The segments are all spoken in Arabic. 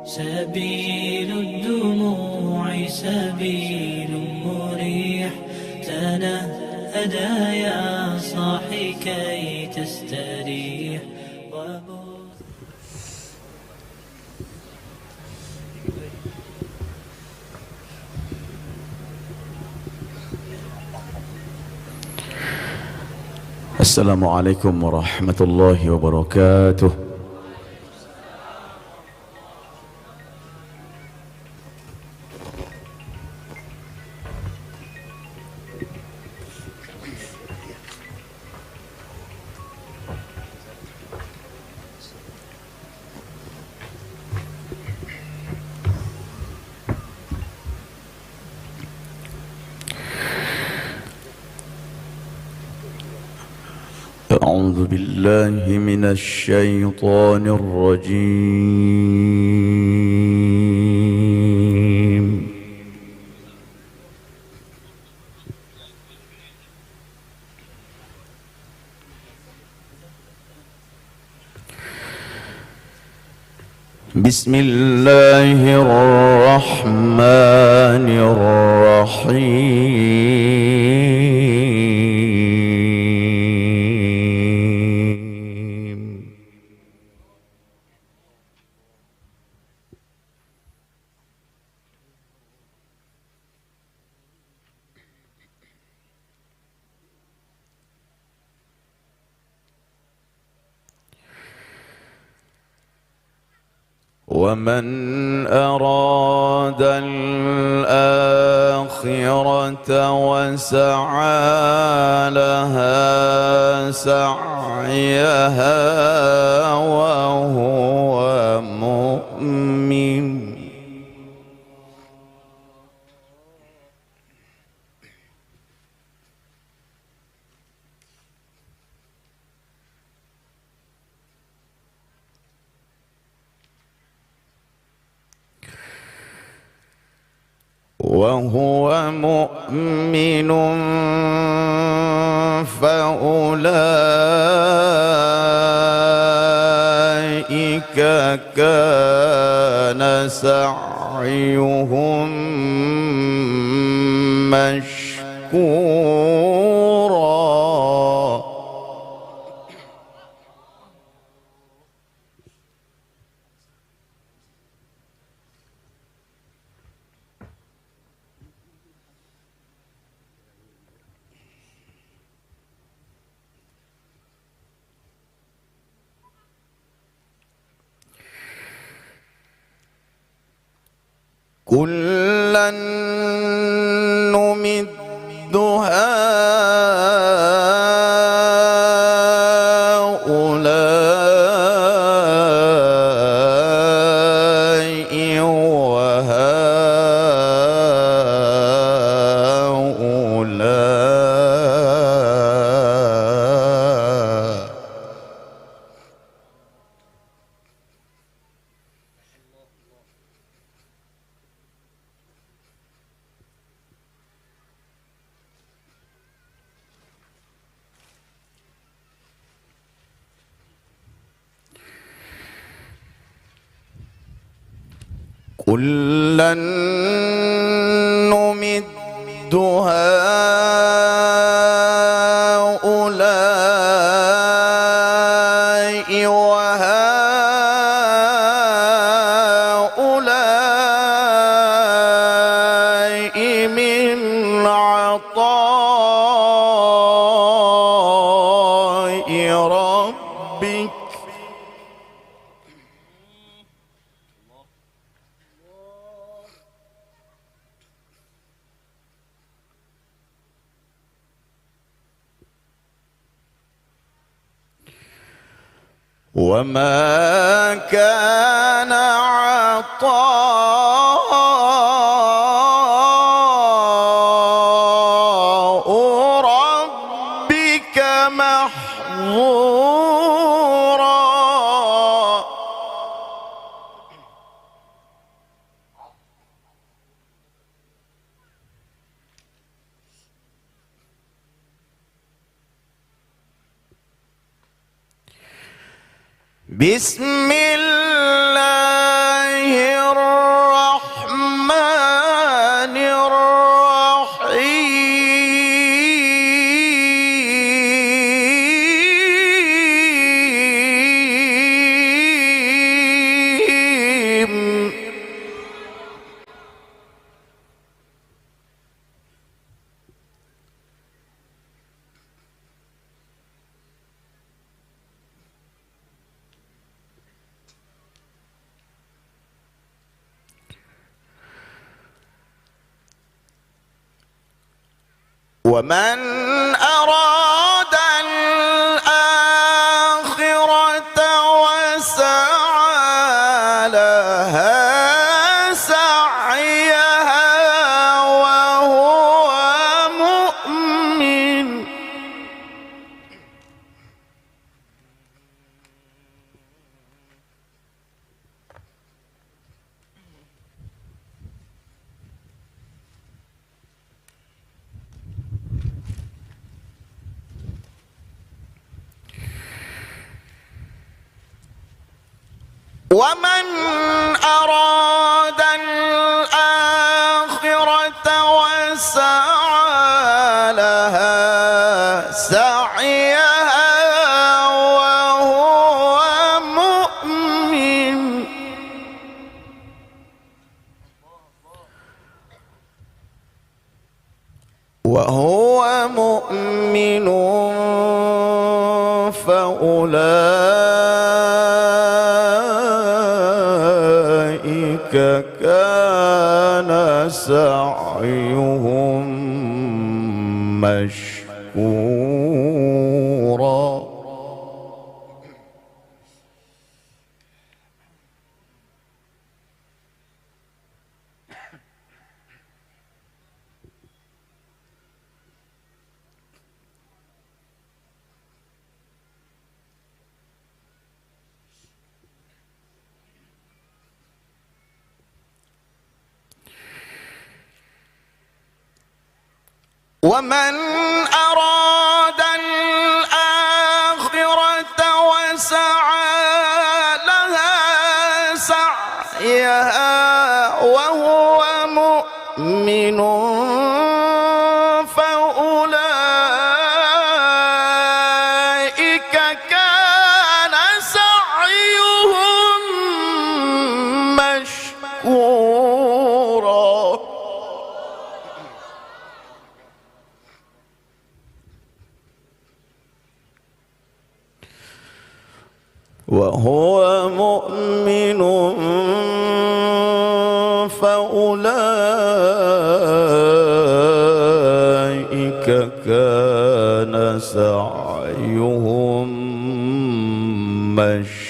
سبيل الدموع سبيل مريح، تنهدى يا صاحي كي تستريح. السلام عليكم ورحمة الله وبركاته. أعوذ بالله من الشيطان الرجيم. بسم الله الرحمن الرحيم. ومن أراد الآخرة وسعى لها سعيها وهو مؤمن فأولئك كان سعيهم مشكورا. كلا نمد هؤلاء وهؤلاء كلا نمد هؤلاء وهؤلاء من عطاء ربك وما كان عطاء ربك محظورا. بسم الله ومن أراد الآخرة وسعى لها سعيها وهو مؤمن ومن أراد الآخرة وسعى لها سعيها وهو مؤمن فأولئك كان سعيهم مشكورا. ومن أراد الآخرة وسعى لها سعيها وهو مؤمن فأولئك كان سعيهم مشكورا. وهو مؤمن فأولئك كان سعيهم مشكورا.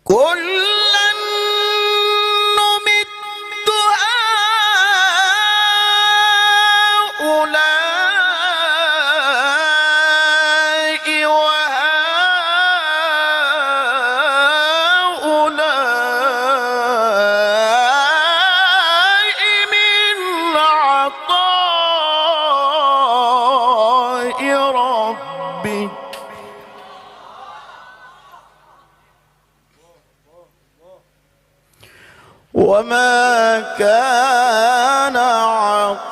كلا نمد هؤلاء وهؤلاء من عطاء ربك وما كان عطاء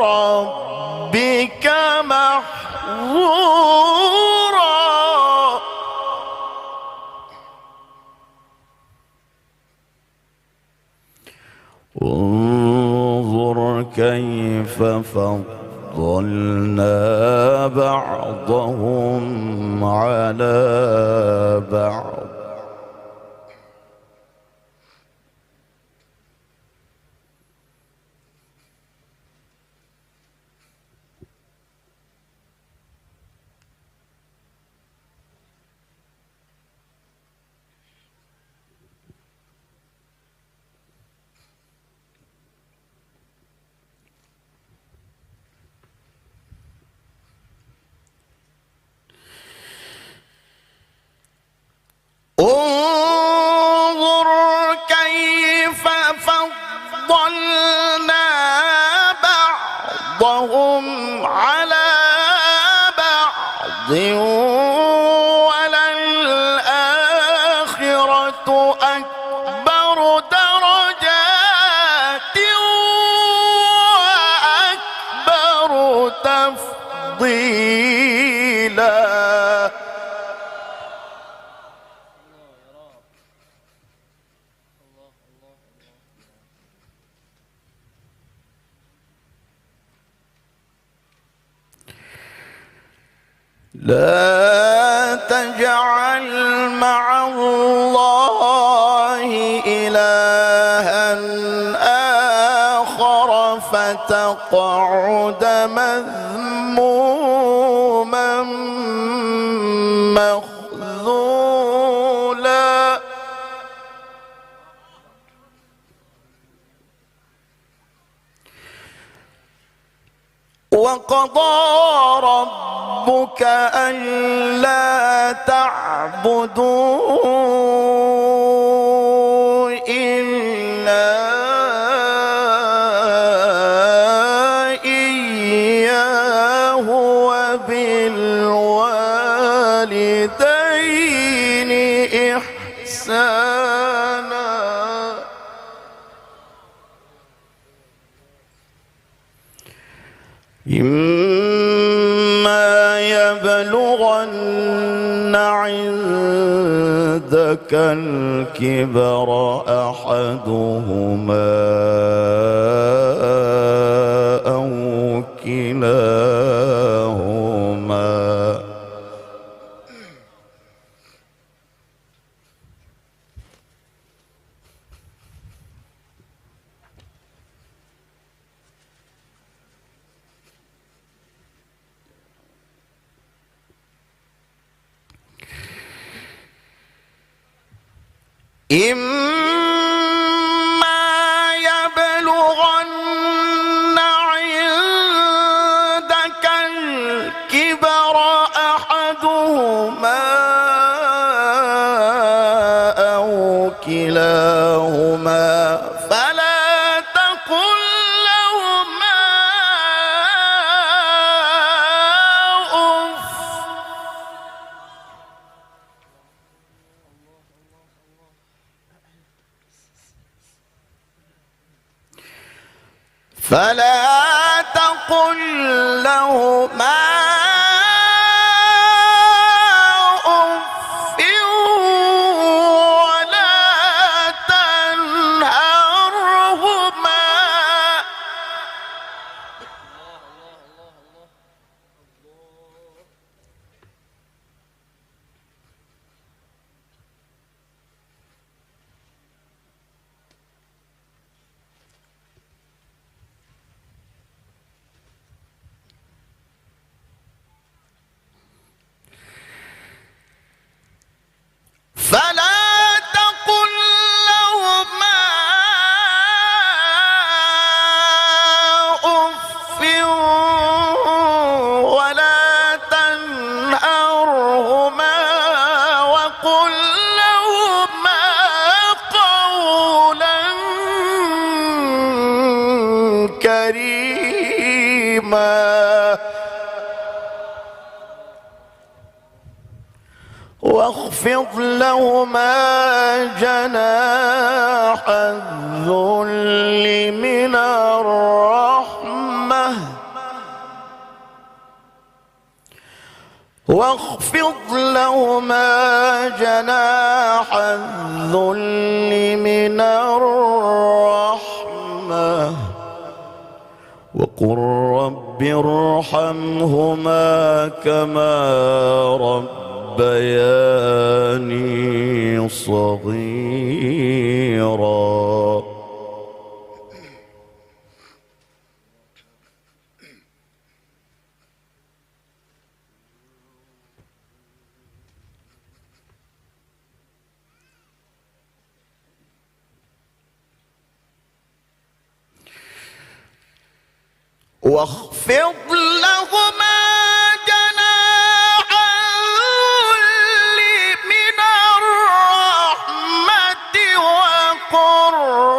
ربك محظورا. انظر كيف فضلنا بعضهم على بعض انظر كيف فضلنا بعضهم على بعض وللآخرة أكبر درجات وأكبر تفضيلا. لا تجعل مع الله إلها آخر فتقعد مذموما مخذولا. وقضى ربك ألا تعبدوا إلا إياه وبالوالدين إحسانا. إما يبلغن عندك الكبر أحدهما أو كلاهما إما يبلغن عندك الكبر أحدهما أو كلاهما فلا تقل لهما أف. فلا تقل لهما أف ولا تنهرهما. فلا تقل لهما أف ولا تنهرهما وقل لهما قولا كريما. واخفض لهما جناح الذل من الرحمة. واخفض لهما جناح الذل من الرحمة وقل رب ارحمهما كما ربياني صغيرا. واخفض لهما جناح الذل من الرحمة وقل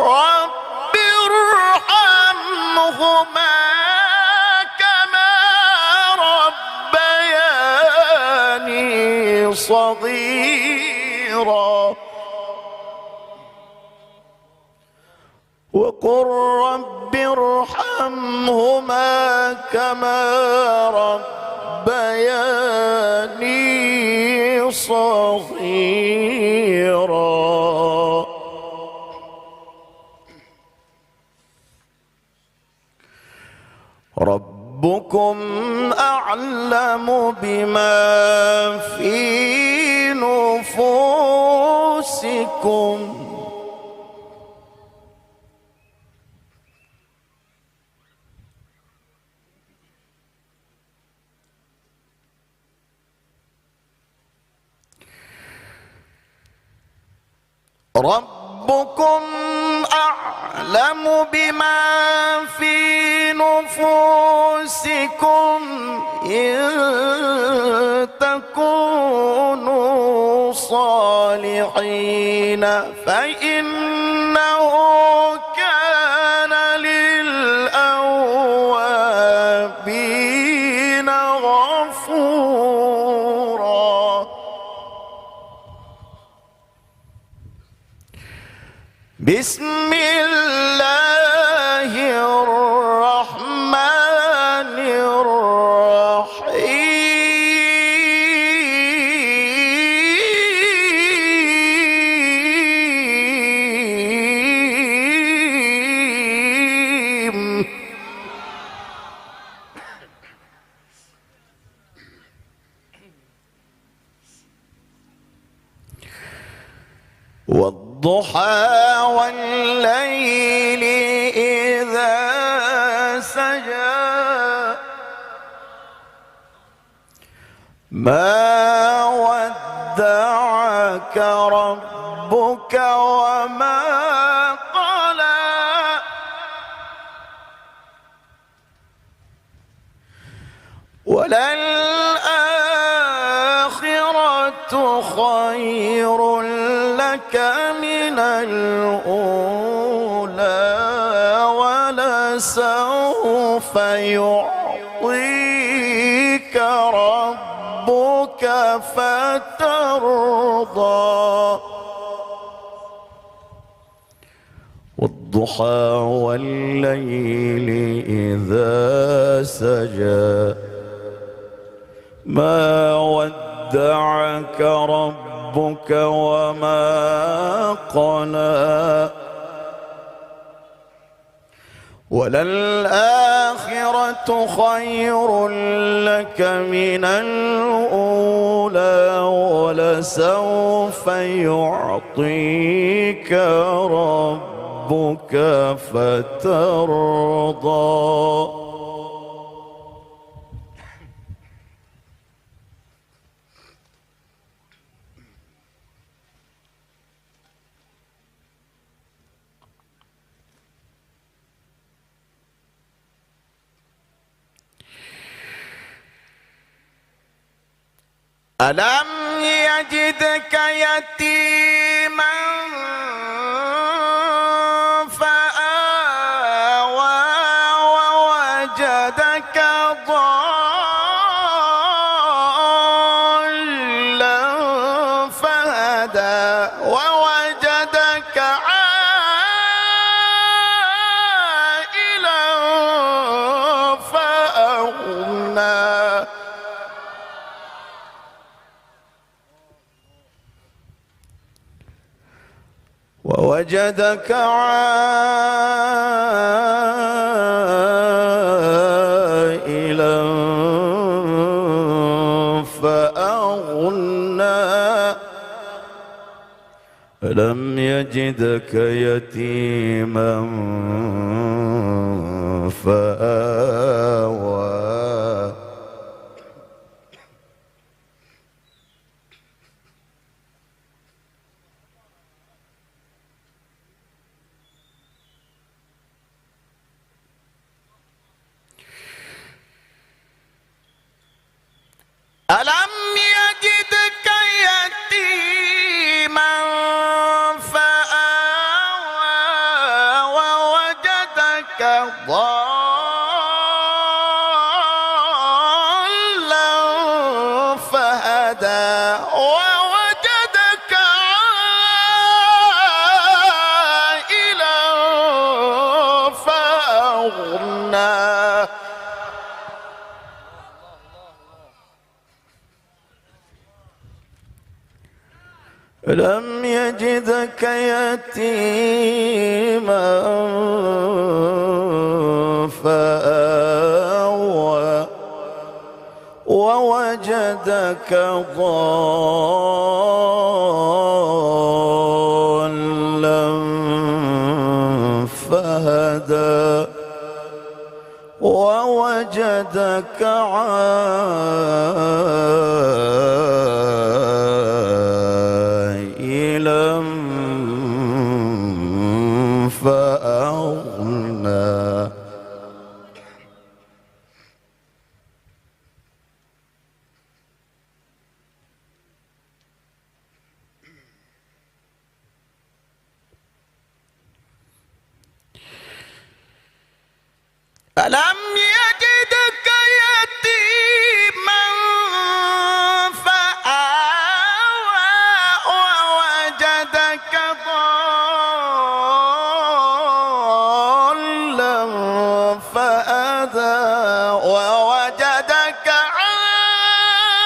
رب ارحمهما كما ربياني صغيرا. وقل رب ارحمهما كما ربياني صغيرا. رب ربكم أعلم بما في نفوسكم ربكم أعلم بما في نفوسكم إن تكونوا صالحين فإنه كان للأوابين غفورا. بسم الله الرحمن الرحيم والضحى والليل إذا سجى ما ودعك ربك وما قلى وللآخرة خير لك من الأولى ولسوف يعطيك ربك فترضى. والضحى والليل إذا سجى ما ودعك ربك وما قلى وللآخرة خير لك من الأولى ولسوف يعطيك ربك فترضى. ألم يجدك يتيما فآوى ووجدك ضالا فهدى ووجدك عائلا فأغنى ووجدك عائلا فأغنى لم يجدك يتيما فآوى ألم يجدك يتيما فآوى ووجدك ضالا فهدى ووجدك عائلا فأغنى لم يجدك يتيما فآوى ووجدك ضالا فهدى ووجدك عائلا فأغنى. ألم يجدك يتيما فآوى ووجدك ضالا فهدى ووجدك عائلا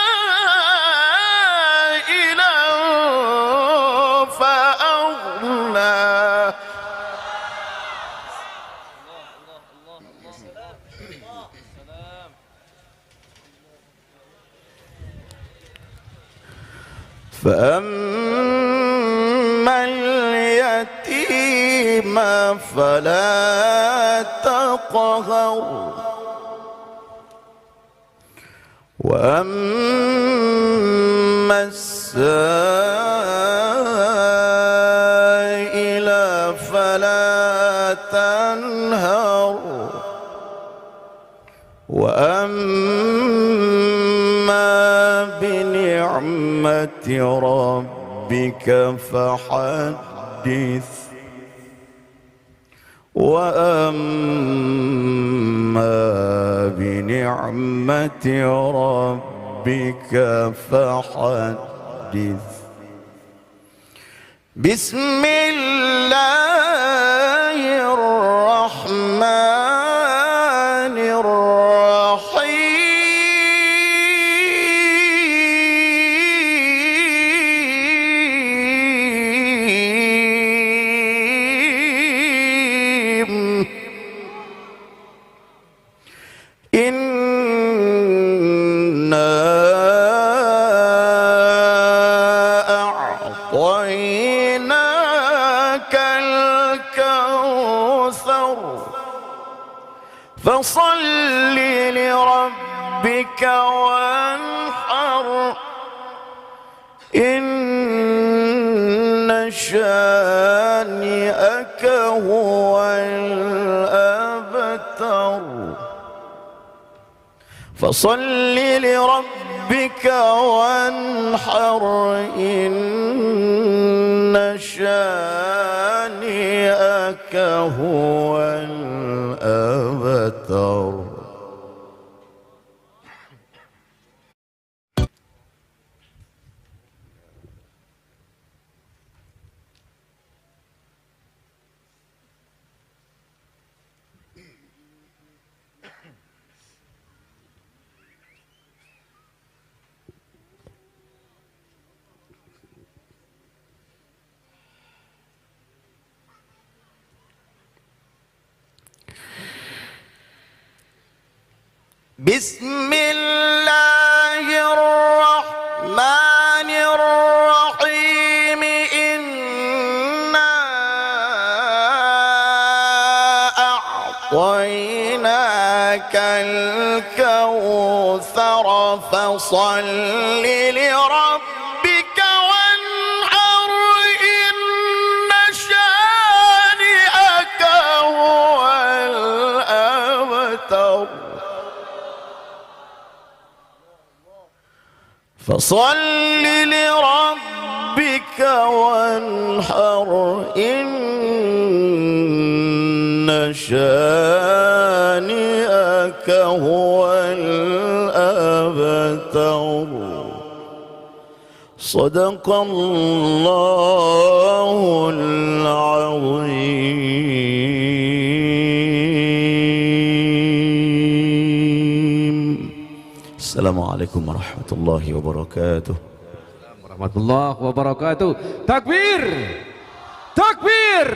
فأغنى. فأما اليتيم فلا تقهر وأما السائل فلا تنهر وأما بنعمة ربك فحدث وأما بنعمة ربك فحدث. بسم الله الرحمن الرحيم. إنا أعطيناك الكوثر فصل لربك وانحر إن شانئك هو الأبتر. فصل لربك وانحر إن شانئك هو الأبتر. بسم الله الرحمن الرحيم. إنا أعطيناك الكوثر فصل لربك وانحر إن شانئك هو الأبتر. فصل لربك وانحر إن شانئك هو الأبتر. صدق الله العظيم. السلام عليكم ورحمة الله وبركاته. warahmatullahi wabarakatuh. Takbir, takbir,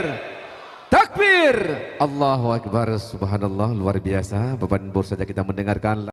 takbir. Allahu Akbar. Subhanallah, luar biasa. Bapak dan Ibu saja kita mendengarkan